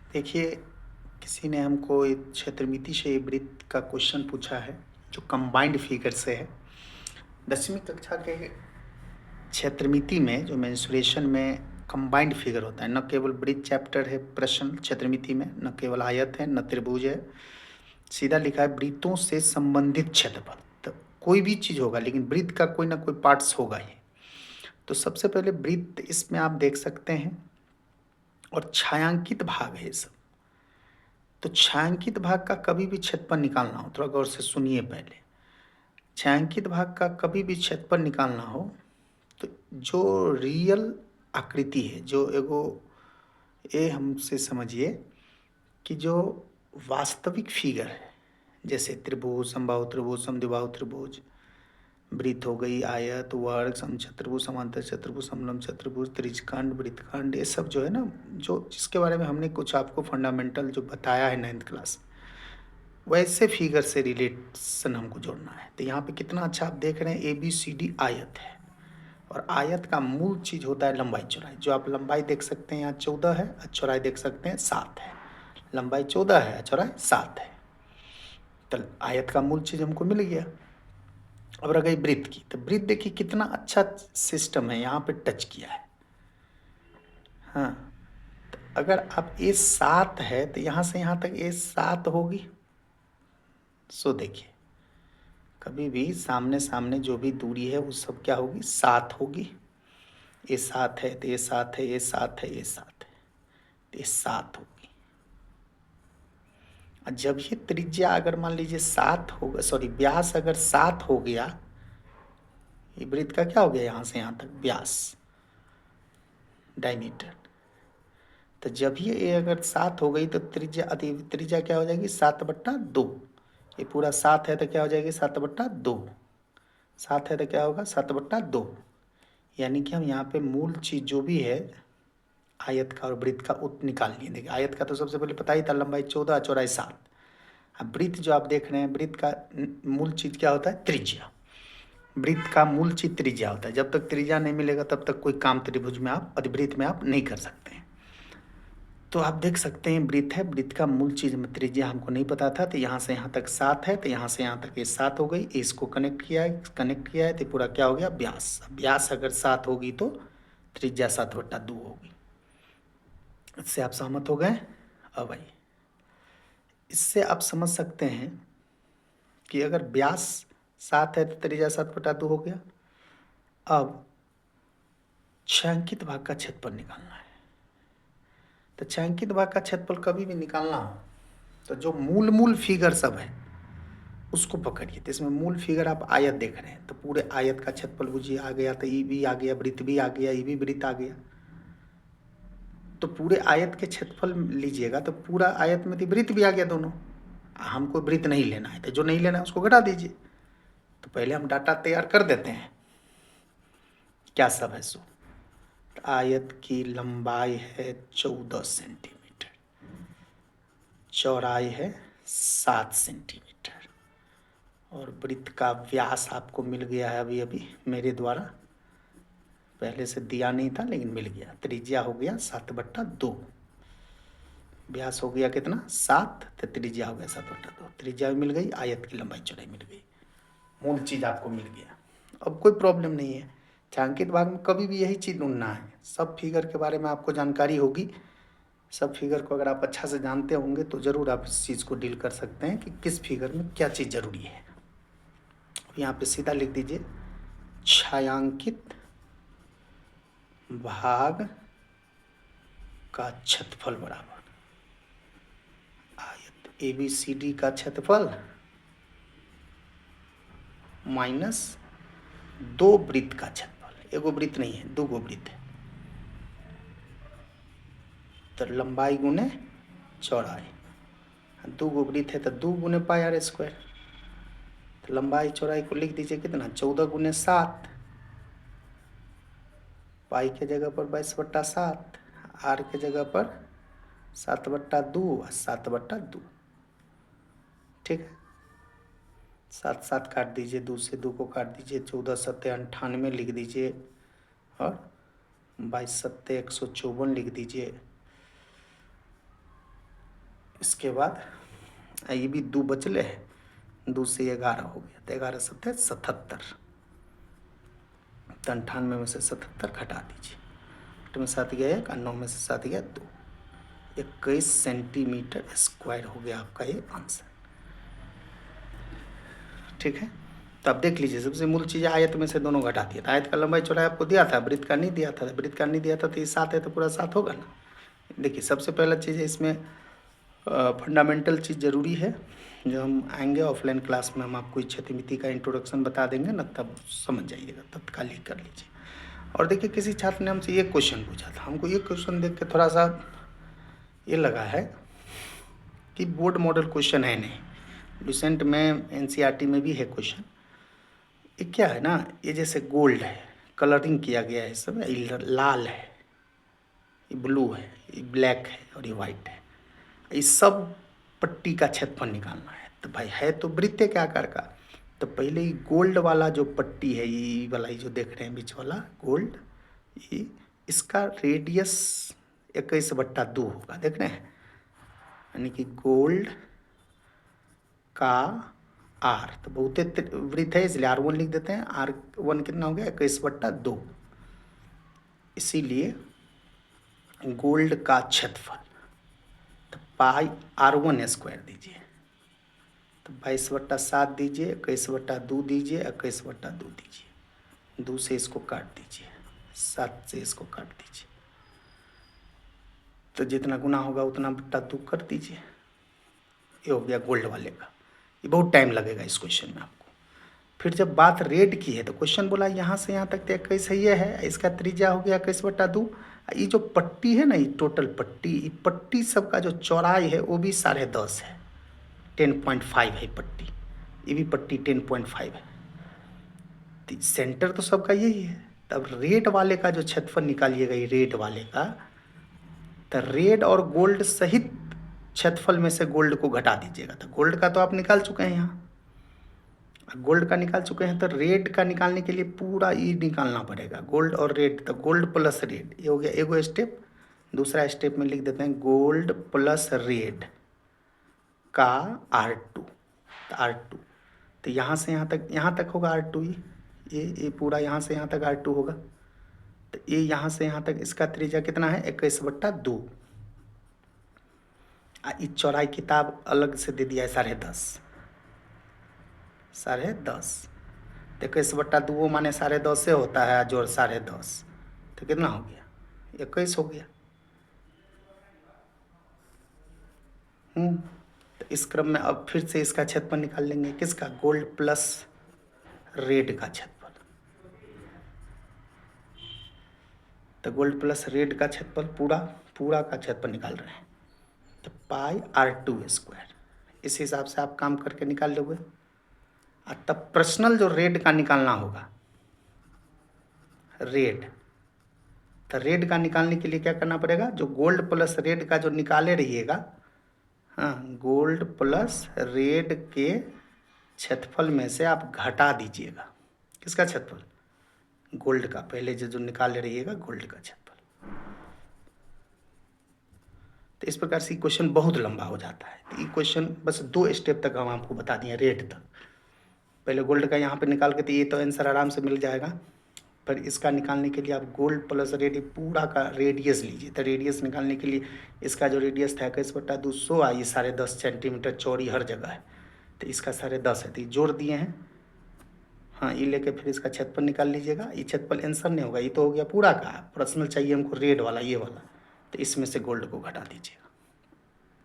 देखिए, किसी ने हमको एक क्षेत्रमिति से वृत्त का क्वेश्चन पूछा है, जो कंबाइंड फिगर से है। 10वीं कक्षा के क्षेत्रमिति में जो मेंसुरेशन में कंबाइंड फिगर होता है, न केवल वृत्त चैप्टर है प्रश्न क्षेत्रमिति में, न केवल आयत है, न त्रिभुज है, सीधा लिखा है वृत्तों से संबंधित क्षेत्रफल। तो कोई भी चीज़ होगा, लेकिन वृत्त का कोई ना कोई पार्ट्स होगा ही। तो सबसे पहले वृत्त इसमें आप देख सकते हैं, और छायांकित भाग है ये सब। तो छायांकित भाग का कभी भी क्षेत्रफल निकालना हो, थोड़ा गौर से सुनिए पहले। छायांकित भाग का कभी भी क्षेत्रफल निकालना हो, तो जो रियल आकृति है, जो एगो ये हमसे समझिए कि जो वास्तविक फिगर है, जैसे त्रिभुज, समबाहु त्रिभुज, समद्विबाहु त्रिभुज, वृत्त हो गई, आयत, वर्ग, समचतुर्भुज, समांतर चतुर्भुज, समलंब चतुर्भुज, त्रिज्यखंड, वृत्तखंड, ये सब जो है ना, जो जिसके बारे में हमने कुछ आपको फंडामेंटल जो बताया है 9th क्लास, वैसे फिगर से रिलेशन हमको जोड़ना है। तो यहाँ पे कितना अच्छा आप देख रहे हैं, ए बी सी डी आयत है, और आयत का मूल चीज़ होता है लंबाई चौड़ाई। जो आप लंबाई देख सकते हैं यहाँ 14 है, और चौड़ाई देख सकते हैं 7 है। लंबाई 14 है, चौड़ाई 7 है। तो आयत का मूल चीज़ हमको मिल गया। अब रह गई वृत्त की। तो वृत्त देखिए कितना अच्छा सिस्टम है, यहाँ पे टच किया है। हाँ, तो अगर आप ए 7 है तो यहाँ से यहाँ तक ए 7 होगी। सो देखिए, कभी भी सामने सामने जो भी दूरी है वो सब क्या होगी, 7 होगी। ये 7 है तो ये 7 है, ये 7 है, ये 7 है, तो ये 7 होगी। और जब ये त्रिज्या अगर मान लीजिए 7 होगा, सॉरी व्यास अगर 7 हो गया, ये वृत्त का क्या हो गया यहाँ से यहाँ तक व्यास, डायमीटर। तो जब ये अगर 7 हो गई तो त्रिज्या त्रिज्या क्या हो जाएगी, 7/2। ये पूरा 7 है तो क्या हो जाएगी, 7/2। 7 है तो क्या होगा, 7/2। यानी कि हम यहाँ पे मूल चीज़ जो भी है आयत का और वृत्त का उत निकाल लिए। देखिए आयत का तो सबसे पहले पता ही था, लंबाई 14, चौड़ाई 7। अब वृत्त जो आप देख रहे हैं, वृत्त का मूल चीज़ क्या होता है, त्रिज्या। वृत्त का मूल चीज त्रिज्या होता है। जब तक त्रिज्या नहीं मिलेगा तब तक कोई काम त्रिभुज में आप, अधिवृत्त में आप नहीं कर सकते हैं। तो आप देख सकते हैं वृत्त है, वृत्त का मूल चीज में त्रिज्या हमको नहीं पता था, तो यहाँ से यहाँ तक 7 है, तो यहाँ से यहाँ तक ये 7 हो गई। इसको कनेक्ट किया है तो पूरा क्या हो गया, व्यास। व्यास अगर 7 होगी तो त्रिज्या 7/2 होगी। इससे आप सहमत हो गए। अब आइए, इससे आप समझ सकते हैं कि अगर व्यास 7 है तो त्रिज्या 7/2 हो गया। अब छायांकित भाग का क्षेत्रफल निकालना है। तो छायांकित भाग का क्षेत्रफल कभी भी निकालना हो तो जो मूल मूल फिगर सब है उसको पकड़िए। तो इसमें मूल फिगर आप आयत देख रहे हैं, तो पूरे आयत का क्षेत्रफल बुझिए आ गया, तो ई भी आ गया, वृत्त भी आ गया, ई भी वृत्त आ गया। तो पूरे आयत के क्षेत्रफल लीजिएगा तो पूरा आयत में तो वृत्त भी आ गया दोनों। हमको वृत्त नहीं लेना है, तो जो नहीं लेना है उसको घटा दीजिए। तो पहले हम डाटा तैयार कर देते हैं क्या सब है। सो आयत की लंबाई है 14 सेंटीमीटर, चौड़ाई है 7 सेंटीमीटर, और वृत्त का व्यास आपको मिल गया है अभी अभी मेरे द्वारा, पहले से दिया नहीं था लेकिन मिल गया। त्रिज्या हो गया 7/2, व्यास हो गया कितना 7, तो त्रिज्या हो गया 7/2। त्रिज्या भी मिल गई, आयत की लंबाई चौड़ाई मिल गई, मूल चीज़ आपको मिल गया। अब कोई प्रॉब्लम नहीं है। छायांकित भाग में कभी भी यही चीज़ ढूंढना है। सब फिगर के बारे में आपको जानकारी होगी। सब फिगर को अगर आप अच्छा से जानते होंगे तो ज़रूर आप इस चीज़ को डील कर सकते हैं कि किस फिगर में क्या चीज़ ज़रूरी है। यहाँ पे सीधा लिख दीजिए, छायांकित भाग का क्षेत्रफल बराबर आयत ABCD का क्षेत्रफल माइनस 2 वृत्त का क्षेत्रफल। एगो वृत्त नहीं है, 2 गो वृत्त है, तो लंबाई गुने चौड़ाई। 2 गो वृत्त है तो 2 गुने पाई आर स्क्वायर। तो लंबाई चौड़ाई को लिख दीजिए कितना, 14 गुने 7, पाई के जगह पर 22/7, आर के जगह पर 7/2 और 7/2। ठीक है, 7 7 काट दीजिए, 2 से 2 को काट दीजिए, 14 सत्ते 98 लिख दीजिए, और 22 सत्ते 154 लिख दीजिए, इसके बाद ये भी 2 बचले है, 2 से 11 हो गया, तो 11 सत्ते 77, तो 98 में से 77 घटा दीजिए, 8 में 7 गया 1 और 9 में से 7 गया 2, 21 सेंटीमीटर स्क्वायर हो गया आपका ये आंसर। ठीक है, तो अब देख लीजिए, सबसे मूल चीज़ आयत में से दोनों घटा दिया था। आयत का लंबाई चौड़ाई आपको दिया था, वृत्त का नहीं दिया था, वृत्त का नहीं दिया था तो ये 7 है तो पूरा 7 होगा ना। देखिए सबसे पहला चीज़ है इसमें फंडामेंटल चीज़ ज़रूरी है, जो हम आएंगे ऑफलाइन क्लास में हम आपको क्षेत्रमिति का इंट्रोडक्शन बता देंगे ना, तब समझ जाइएगा, तत्काल ही कर लीजिए। और देखिए किसी छात्र ने हमसे ये क्वेश्चन पूछा था, हमको ये क्वेश्चन देख के थोड़ा सा ये लगा है कि बोर्ड मॉडल क्वेश्चन है नहीं, रिसेंट में एनसीईआरटी में भी है क्वेश्चन। ये क्या है ना, ये जैसे गोल्ड है, कलरिंग किया गया है, सब ये लाल है, ये ब्लू है, ये ब्लैक है और ये वाइट है, इस सब पट्टी का क्षेत्रफल निकालना है। तो भाई है तो वृत्त के आकार का, तो पहले ही गोल्ड वाला जो पट्टी है, ये वाला ये जो देख रहे हैं बीच वाला गोल्ड, ये इसका रेडियस 21/2 होगा, देख रहे हैं, यानी कि गोल्ड का आर, तो बहुते वृत्त है इसलिए R1 लिख देते हैं, R1 कितना हो गया 21/2, इसीलिए गोल्ड का क्षेत्रफल, तो पाई R1 स्क्वायर दीजिए, तो 22/7 दीजिए, 21/2 दीजिए, 21/2 दीजिए, 2 से इसको काट दीजिए, 7 से इसको काट दीजिए, तो जितना गुना होगा उतना बट्टा 2 कर दीजिए, ये हो गया गोल्ड वाले का। ये बहुत टाइम लगेगा इस क्वेश्चन में आपको। फिर जब बात रेड की है तो क्वेश्चन बोला यहाँ से यहाँ तक 21 ये है, इसका त्रिज्या हो गया 21/2, ये जो पट्टी है ना, ये टोटल पट्टी, ये पट्टी सबका जो चौड़ाई है वो भी 10.5 है, 10.5 है पट्टी, ये भी पट्टी 10.5 है, तो सेंटर तो सबका यही है। तब रेड वाले का जो क्षेत्रफल निकालिएगा, ये रेड वाले का, तो रेड और गोल्ड सहित क्षेत्रफल में से गोल्ड को घटा दीजिएगा, तो गोल्ड का तो आप निकाल चुके हैं, यहाँ गोल्ड का निकाल चुके हैं, तो रेड का निकालने के लिए पूरा ये निकालना पड़ेगा, गोल्ड और रेड, तो गोल्ड प्लस रेड, ये हो गया एगो स्टेप। दूसरा स्टेप में लिख देते हैं गोल्ड प्लस रेड का R2, तो R2, तो यहाँ से यहाँ तक होगा R2, ये पूरा यहाँ से यहाँ तक R2 होगा, तो ये यहाँ से यहाँ तक इसका त्रिज्या कितना है 21/2, ये चौड़ाई किताब अलग से दे दिया है 10.5, 10.5, तो 21/2 माने 10.5 से होता है, जोड़ 10.5, तो कितना हो गया 21 हो गया। तो इस क्रम में अब फिर से इसका क्षेत्रफल निकाल लेंगे, किसका, गोल्ड प्लस रेड का क्षेत्रफल, तो गोल्ड प्लस रेड का क्षेत्रफल पूरा का क्षेत्रफल निकाल रहे हैं, तो पाई R2 स्क्वायर, इस हिसाब से आप काम करके निकाल लोगे। और तब पर्सनल जो रेड का निकालना होगा, रेड, तो रेड का निकालने के लिए क्या करना पड़ेगा, जो गोल्ड प्लस रेड का जो निकाले रहिएगा, हाँ, गोल्ड प्लस रेड के क्षेत्रफल में से आप घटा दीजिएगा, किसका क्षेत्रफल, गोल्ड का, पहले जो निकाले रहिएगा गोल्ड का क्षेत्रफल। तो इस प्रकार से क्वेश्चन बहुत लंबा हो जाता है, तो ये क्वेश्चन बस 2 स्टेप तक हम आपको बता दिए, रेड तक, पहले गोल्ड का यहाँ पे निकाल के, तो ये तो आंसर आराम से मिल जाएगा, पर इसका निकालने के लिए आप गोल्ड प्लस रेड पूरा का रेडियस लीजिए, तो रेडियस निकालने के लिए इसका जो रेडियस था 21/200, ये 10.5 सेंटीमीटर चौड़ी हर जगह है, तो इसका 10.5 है, तो ये जोड़ दिए हैं, हाँ, ये लेके फिर इसका क्षेत्रफल निकाल लीजिएगा। ये क्षेत्रफल आंसर नहीं होगा, ये तो हो गया पूरा का, पर्सनल चाहिए हमको रेड वाला, ये वाला, तो इसमें से गोल्ड को घटा दीजिएगा।